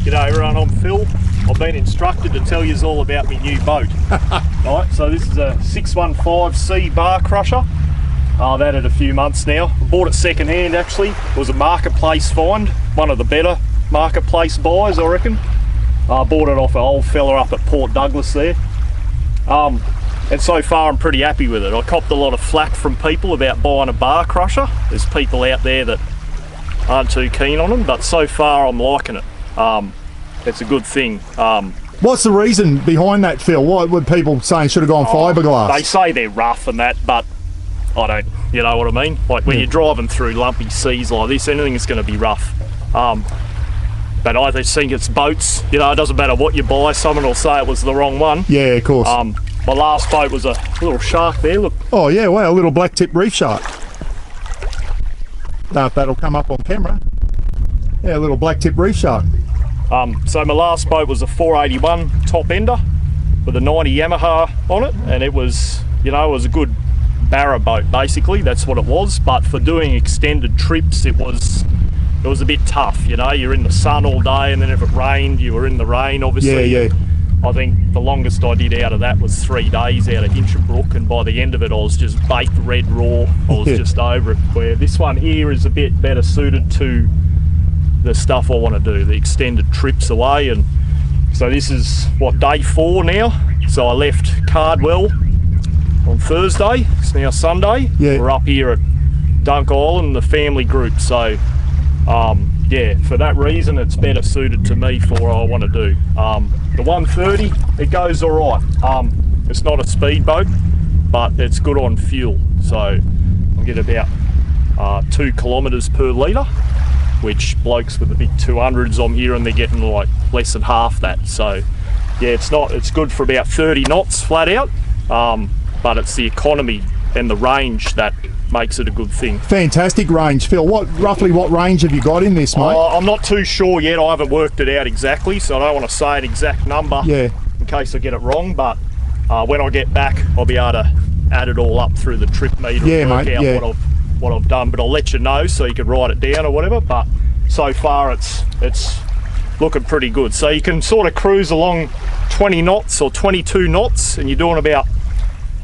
G'day everyone, I'm Phil. I've been instructed to tell you all about my new boat. Right, so this is a 615C Barcrusher. I've had it a few months now. I bought it second hand actually. It was a marketplace find, one of the better marketplace buys I reckon. I bought it off an old fella up at Port Douglas there. And so far I'm pretty happy with it. I copped a lot of flack from people about buying a Barcrusher. There's people out there that aren't too keen on them, but so far I'm liking it. It's a good thing. What's the reason behind that, Phil? What were people saying should have gone fiberglass? They say they're rough and that, but I don't, you know what I mean? Like when you're driving through lumpy seas like this, anything is going to be rough. But I just think it's boats, you know, it doesn't matter what you buy, someone will say it was the wrong one. Yeah, of course. My last boat was a little shark there, look. Oh yeah, wow, a little black tip reef shark. Don't know if that'll come up on camera. Yeah, a little black tip reef shark. So my last boat was a 481 top ender with a 90 Yamaha on it, and it was, you know, it was a good barra boat basically, that's what it was. But for doing extended trips it was a bit tough, you know, you're in the sun all day and then if it rained you were in the rain obviously. Yeah. I think the longest I did out of that was 3 days out of Hinchinbrook, and by the end of it I was just baked red raw. I was just over it. Where this one here is a bit better suited to the stuff I want to do, the extended trips away. And so this is what, day 4 now. So I left Cardwell on Thursday, it's now Sunday. Yeah. We're up here at Dunk Island, the family group. So yeah, for that reason it's better suited to me for what I want to do. The 130, it goes all right. It's not a speedboat, but it's good on fuel. So I get about 2 kilometres per litre, which blokes with the big 200s I'm hearing they're getting like less than half that. So yeah, it's good for about 30 knots flat out, but it's the economy and the range that makes it a good thing. Fantastic range, Phil. Roughly what range have you got in this, mate? I'm not too sure yet. I haven't worked it out exactly, so I don't want to say an exact number in case I get it wrong. But when I get back, I'll be able to add it all up through the trip meter and work out what I've done. But I'll let you know so you can write it down or whatever. But so far, it's looking pretty good. So you can sort of cruise along 20 knots or 22 knots, and you're doing about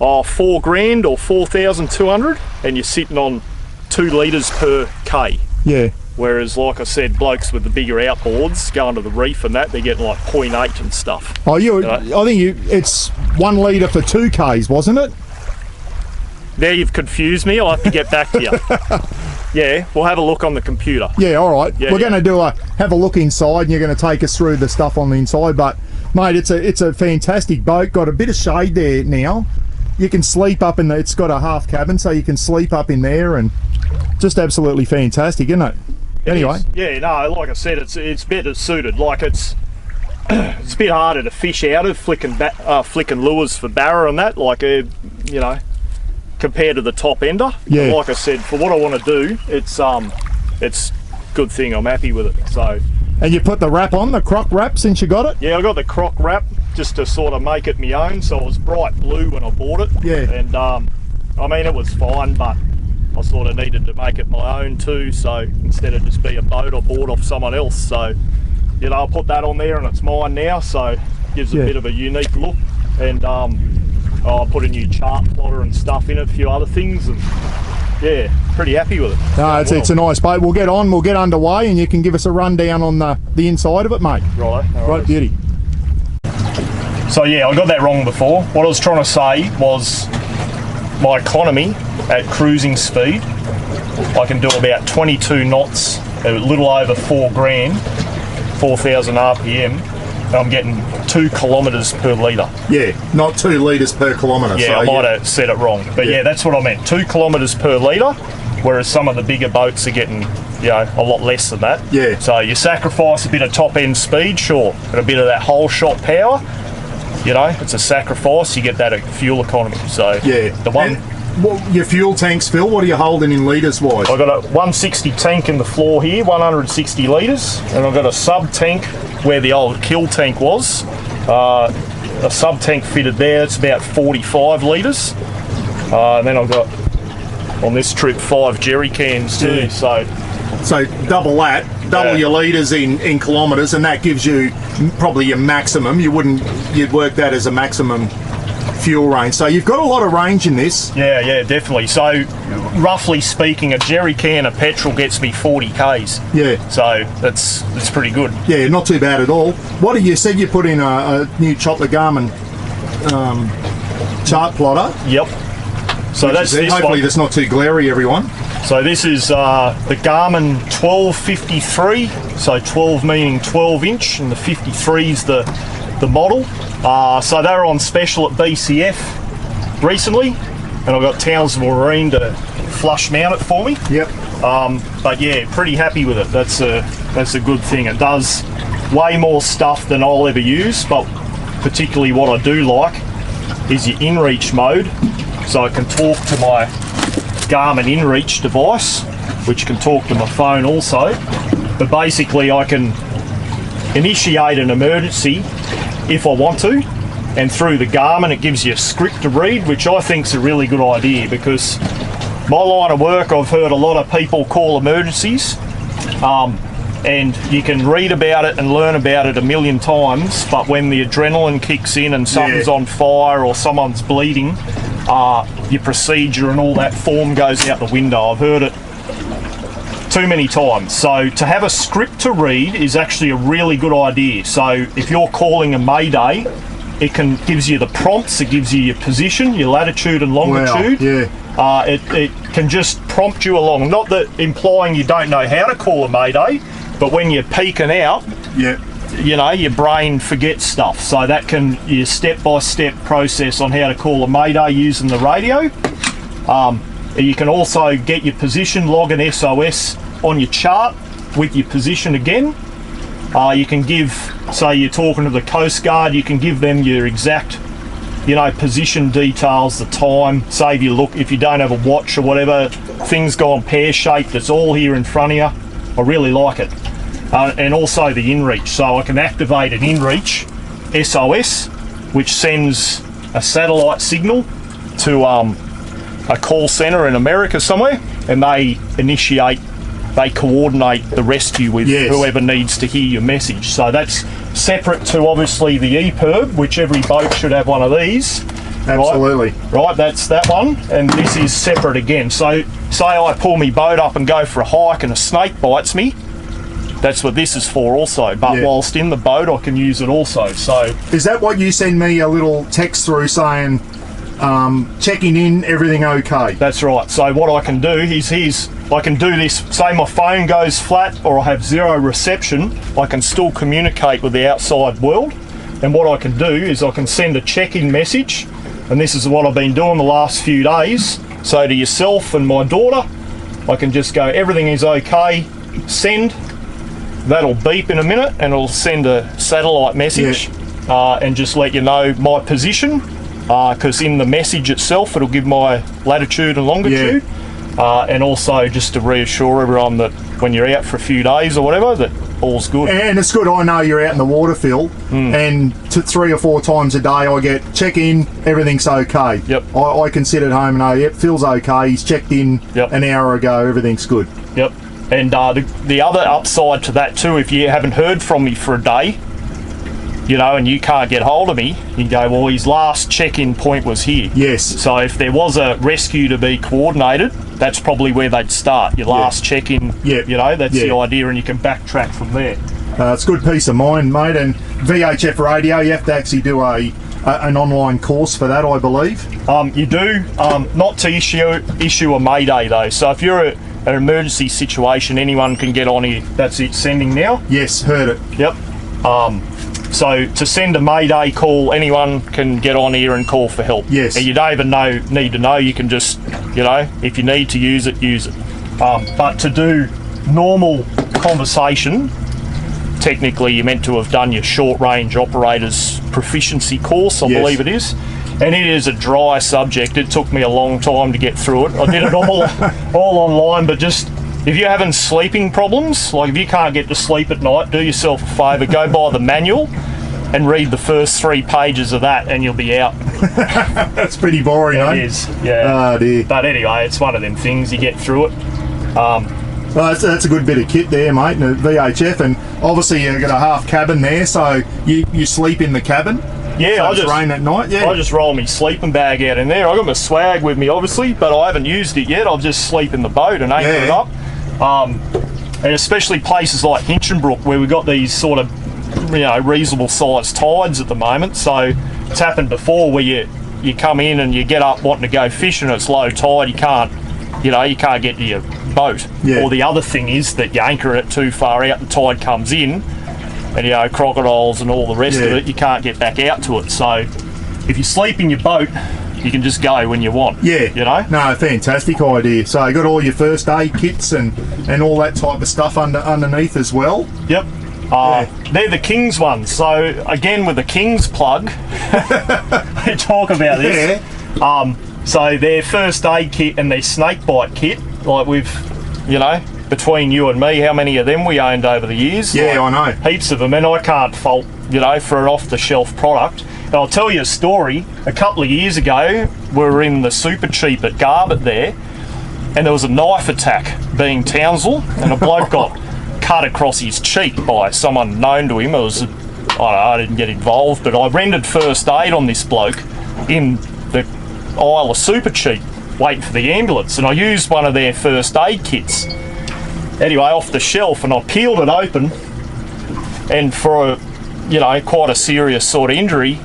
$4,000 or 4,200, and you're sitting on 2 litres per K. Yeah. Whereas, like I said, blokes with the bigger outboards going to the reef and that, they're getting like 0.8 and stuff. Oh, I think it's 1 litre for 2 Ks, wasn't it? There you've confused me. I'll have to get back to you. Yeah, we'll have a look on the computer. Yeah, all right. Yeah, We're going to have a look inside, and you're going to take us through the stuff on the inside. But mate, it's a fantastic boat. Got a bit of shade there now. You can sleep up in there. It's got a half cabin, so you can sleep up in there, and just absolutely fantastic, isn't it? Anyway. Yeah, no, like I said, it's better suited. Like it's a bit harder to fish out of flicking lures for barra and that. Like you know, compared to the top ender. Yeah. But like I said, for what I want to do, it's good thing. I'm happy with it. So. And you put the wrap on, the croc wrap, since you got it? Yeah, I got the croc wrap just to sort of make it my own. So it was bright blue when I bought it. Yeah. And I mean, it was fine, but I sort of needed to make it my own too. So instead of just be a boat I bought off someone else. So, you know, I'll put that on there and it's mine now. So it gives a bit of a unique look. And I'll put a new chart plotter and stuff in it, a few other things. And yeah, pretty happy with it. No, it's a nice boat. We'll get underway, and you can give us a rundown on the inside of it, mate. Right, beauty. So yeah, I got that wrong before. What I was trying to say was my economy at cruising speed, I can do about 22 knots, a little over $4,000, 4,000 RPM. I'm getting 2 kilometres per litre. Yeah, not 2 litres per kilometre. Yeah, so I might have said it wrong. But yeah, that's what I meant, 2 kilometres per litre, whereas some of the bigger boats are getting, you know, a lot less than that. Yeah. So you sacrifice a bit of top end speed, sure, and a bit of that whole shot power. You know, it's a sacrifice, you get that fuel economy. So yeah. The one. Your fuel tanks, Phil, what are you holding in litres wise? I've got a 160 tank in the floor here, 160 litres, and I've got a sub tank where the old kill tank was. A sub tank fitted there, it's about 45 litres. And then I've got on this trip 5 jerry cans too. So So double that, double your litres in kilometres, and that gives you probably your maximum. You'd work that as a maximum fuel range. So you've got a lot of range in this. Yeah, definitely. So roughly speaking, a jerry can of petrol gets me 40 Ks. Yeah. So that's pretty good. Yeah, not too bad at all. What did you said you put in a new Chopper Garmin chart plotter? Yep. So that's this hopefully one. that's not too glary, everyone. So this is the Garmin 1253. So 12 meaning 12 inch, and the 53 is the model. So they were on special at BCF recently, and I got Townsville Marine to flush mount it for me. Yep. But yeah, pretty happy with it. That's a good thing. It does way more stuff than I'll ever use, but particularly what I do like is your inReach mode. So I can talk to my Garmin inReach device, which can talk to my phone also. But basically I can initiate an emergency if I want to, and through the Garmin it gives you a script to read, which I think is a really good idea, because my line of work, I've heard a lot of people call emergencies, and you can read about it and learn about it a million times, but when the adrenaline kicks in and something's on fire or someone's bleeding, your procedure and all that form goes out the window. I've heard it too many times. So to have a script to read is actually a really good idea. So if you're calling a mayday, it gives you the prompts, it gives you your position, your latitude and longitude. Wow, yeah. It can just prompt you along. Not that implying you don't know how to call a mayday, but when you're peeking out, you know, your brain forgets stuff. So that can your step-by-step process on how to call a mayday using the radio. You can also get your position, log an SOS on your chart with your position again. You can give, say you're talking to the Coast Guard, you can give them your exact, you know, position details, the time, save you look, if you don't have a watch or whatever, things gone pear-shaped, it's all here in front of you. I really like it. And also the inReach, so I can activate an inReach SOS, which sends a satellite signal to a call centre in America somewhere, and they coordinate the rescue with whoever needs to hear your message. So that's separate to obviously the EPIRB, which every boat should have one of these. Absolutely. Right, that's that one, and this is separate again. So say I pull my boat up and go for a hike and a snake bites me, that's what this is for also, but whilst in the boat I can use it also. So is that what you send me a little text through saying checking in, everything okay? That's right. So what I can do is I can do this, say my phone goes flat or I have zero reception, I can still communicate with the outside world, and what I can do is I can send a check-in message, and this is what I've been doing the last few days. So to yourself and my daughter, I can just go, everything is okay, send. That'll beep in a minute and it'll send a satellite message and just let you know my position, because in the message itself it'll give my latitude and longitude, and also just to reassure everyone that when you're out for a few days or whatever, that all's good. And it's good, I know you're out in the water, Phil, and 3 or 4 times a day I get check in, everything's okay. Yep. I can sit at home and know, yep, Phil's okay, he's checked in an hour ago, everything's good. Yep. And the other upside to that too, if you haven't heard from me for a day, you know, and you can't get hold of me, you go, well, his last check-in point was here. Yes. So if there was a rescue to be coordinated, that's probably where they'd start. Your last check-in, you know, that's the idea, and you can backtrack from there. It's good peace of mind, mate. And VHF radio, you have to actually do an online course for that, I believe. You do, not to issue a mayday though. So if you're an emergency situation, anyone can get on here. That's it, sending now. Yes, heard it. Yep. So to send a mayday call, anyone can get on here and call for help. Yes. And you don't even need to know. You can just, you know, if you need to use it, use it. But to do normal conversation, technically you're meant to have done your short range operators proficiency course, I believe it is. And it is a dry subject. It took me a long time to get through it. I did it all online, but just if you're having sleeping problems, like if you can't get to sleep at night, do yourself a favour, go buy the manual and read the first 3 pages of that and you'll be out. That's pretty boring, It is, yeah. Oh dear. But anyway, it's one of them things, you get through it. Well, that's a good bit of kit there, mate, and a VHF, and obviously you've got a half cabin there, so you sleep in the cabin. Yeah, so I it's just rain at night. Yeah, I just roll my sleeping bag out in there. I got my swag with me, obviously, but I haven't used it yet. I'll just sleep in the boat and anchor it up. And especially places like Hinchinbrook, where we've got these sort of, reasonable sized tides at the moment. So it's happened before where you come in and you get up wanting to go fishing and it's low tide. You can't get to your boat. Yeah. Or the other thing is that you anchor it too far out, the tide comes in, and crocodiles and all the rest of it, you can't get back out to it. So if you sleep in your boat, you can just go when you want. Yeah. No, fantastic idea. So you got all your first aid kits and all that type of stuff underneath as well. Yep. They're the King's ones. So again, with the King's plug, they talk about this. Yeah. So their first aid kit and their snake bite kit, like between you and me, how many of them we owned over the years? Yeah, I know. Heaps of them, and I can't fault, for an off-the-shelf product. And I'll tell you a story. A couple of years ago, we were in the Super Cheap at Garbutt there, and there was a knife attack being Townsville, and a bloke got cut across his cheek by someone known to him. It was, I didn't get involved, but I rendered first aid on this bloke in the aisle of Super Cheap, waiting for the ambulance, and I used one of their first aid kits. Anyway, off the shelf, and I peeled it open, and for quite a serious sort of injury,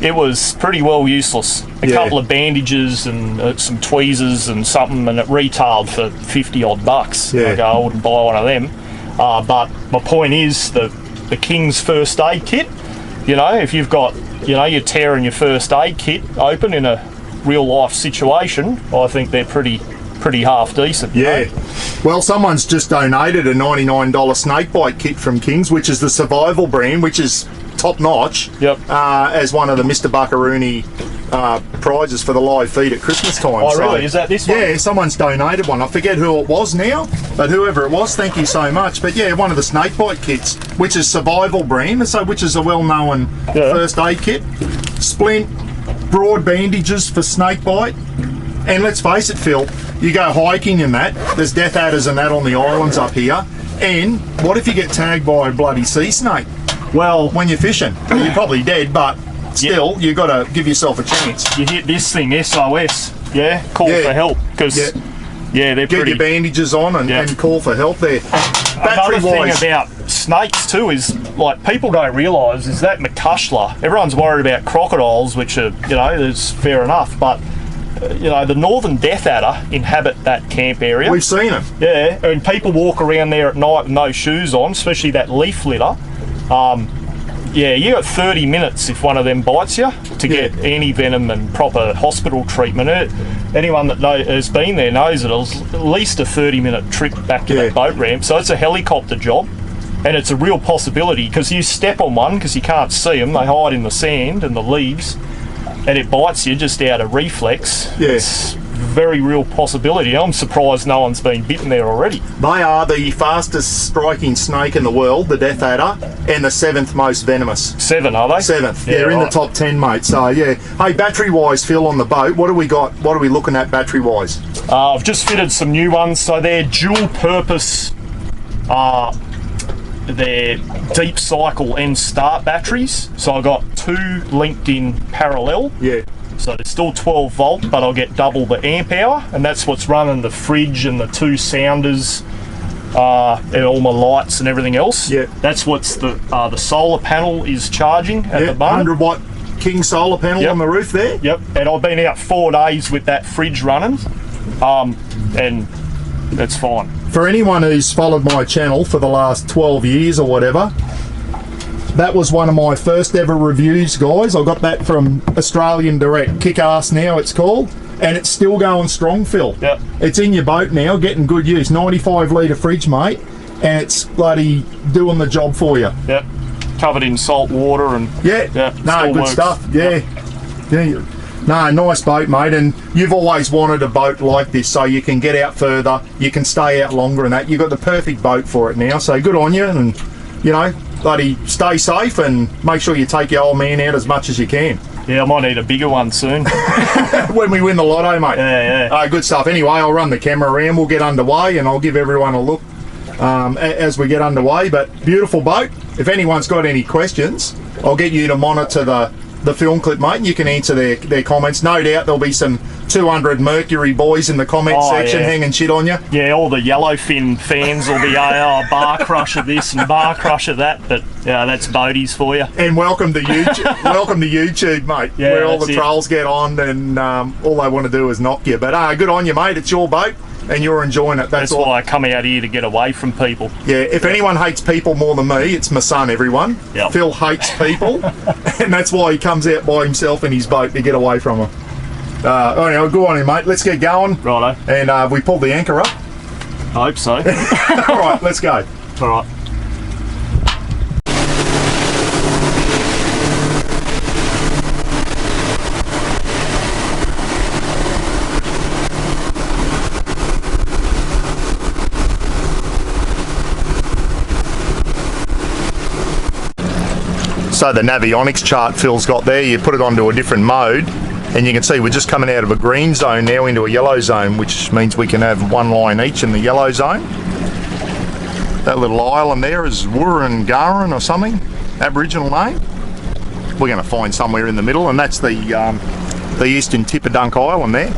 it was pretty well useless. A couple of bandages and some tweezers and something, and it retailed for 50 odd bucks. Yeah. I wouldn't buy one of them. But my point is the King's first aid kit. If you've got, you're tearing your first aid kit open in a real life situation, I think they're pretty half decent. Yeah. Well, someone's just donated a $99 snakebite kit from King's, which is the survival brand, which is top notch. Yep. As one of the Mr. Buckaroony prizes for the live feed at Christmas time. Oh, really? Is that this one? Yeah, someone's donated one. I forget who it was now, but whoever it was, thank you so much. But yeah, one of the snakebite kits, which is survival brand, so which is a well-known first aid kit. Splint, broad bandages for snakebite. And let's face it, Phil, you go hiking and that, there's death adders and that on the islands up here. And what if you get tagged by a bloody sea snake? Well, When you're fishing, you're probably dead, but still, you've got to give yourself a chance. you hit this thing, SOS, call for help, because they're Get pretty. your bandages on and call for help there. Another thing Battery-wise, about snakes too is, like, people don't realise is that McCushla, everyone's worried about crocodiles, which are, is fair enough, but the northern death adder inhabit that camp area. we've seen them. Yeah, and people walk around there at night with no shoes on, especially that leaf litter. You got 30 minutes if one of them bites you to get anti-venom and proper hospital treatment. Anyone that has been there knows that it was at least a 30-minute trip back to that boat ramp. So it's a helicopter job, and it's a real possibility because you step on one because you can't see them. They hide in the sand and the leaves, and it bites you just out of reflex. It's a very real possibility. I'm surprised no one's been bitten there already. They are the fastest striking snake in the world, the death adder, and the 7th most venomous. 7, are they? 7th. Yeah, They're in the right. top 10, mate. So, yeah. Hey, battery-wise, Phil, on the boat, what do we got? What are we looking at battery-wise? I've just fitted some new ones, so they're dual-purpose. They're deep cycle and start batteries. So I got 2 linked in parallel. Yeah. So they're still 12 volt, but I'll get double the amp hour, and that's what's running the fridge and the 2 sounders, and all my lights and everything else. Yeah. That's what's the solar panel is charging at the moment. 100 watt King solar panel on the roof there. Yep, and I've been out 4 days with that fridge running, and that's fine. For anyone who's followed my channel for the last 12 years or whatever, that was one of my first ever reviews, guys. I got that from Australian Direct. Kick-ass now it's called, and it's still going strong, Phil. Yep. It's in your boat now, getting good use. 95 litre fridge, mate, and it's bloody doing the job for you. Yep, covered in salt water and No, still good works. stuff. Yeah. No, nice boat, mate, and you've always wanted a boat like this so you can get out further, you can stay out longer and that. You've got the perfect boat for it now, so good on you, and bloody stay safe and make sure you take your old man out as much as you can. Yeah, I might need a bigger one soon. When we win the lotto, mate. Yeah. Good stuff. Anyway, I'll run the camera around. We'll get underway and I'll give everyone a look as we get underway. But beautiful boat. If anyone's got any questions, I'll get you to monitor the film clip, mate, and you can answer their comments. No doubt there'll be some 200 Mercury boys in the comment section hanging shit on you. Yeah, all the Yellowfin fans will be, Barcrusher this and Barcrusher that, but yeah, that's boaties for you. And welcome to YouTube, welcome to YouTube, mate, where all the trolls get on and all they want to do is knock you. But good on you, mate. It's your boat and you're enjoying it. That's why I come out here, to get away from people. Yeah, if anyone hates people more than me, it's my son, everyone. Yep. Phil hates people, and that's why he comes out by himself in his boat to get away from them. Anyway, go on in, mate. Let's get going. Righto. And we pulled the anchor up. I hope so. All right, let's go. All right. So the Navionics chart Phil's got there, you put it onto a different mode, and you can see we're just coming out of a green zone now into a yellow zone, which means we can have one line each in the yellow zone. That little island there is Wurrungaran or something, Aboriginal name. We're going to find somewhere in the middle, and that's the eastern tip of Dunk Island there.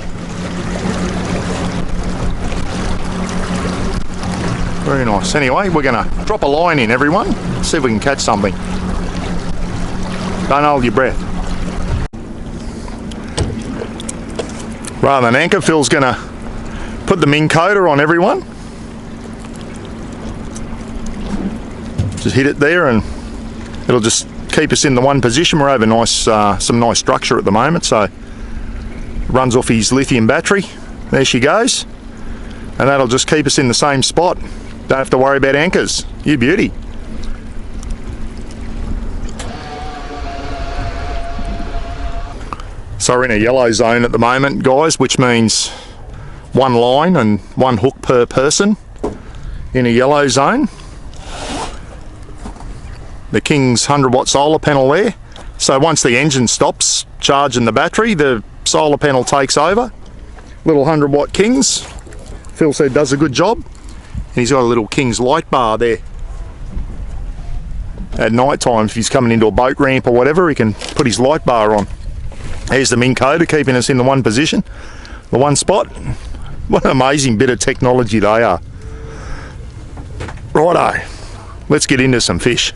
Very nice. Anyway, we're going to drop a line in, everyone, see if we can catch something. Don't hold your breath. Rather than anchor, Phil's going to put the Ming coder on everyone. Just hit it there and it'll just keep us in the one position. We're over some nice structure at the moment, so it runs off his lithium battery. There she goes. And that'll just keep us in the same spot. Don't have to worry about anchors. You beauty. So we're in a yellow zone at the moment, guys, which means one line and one hook per person in a yellow zone. The King's 100-watt solar panel there. So once the engine stops charging the battery, the solar panel takes over. Little 100-watt King's. Phil said does a good job. And he's got a little King's light bar there. At night time, if he's coming into a boat ramp or whatever, he can put his light bar on. Here's the Ming coder keeping us in the one position, the one spot. What an amazing bit of technology they are. Righto, let's get into some fish.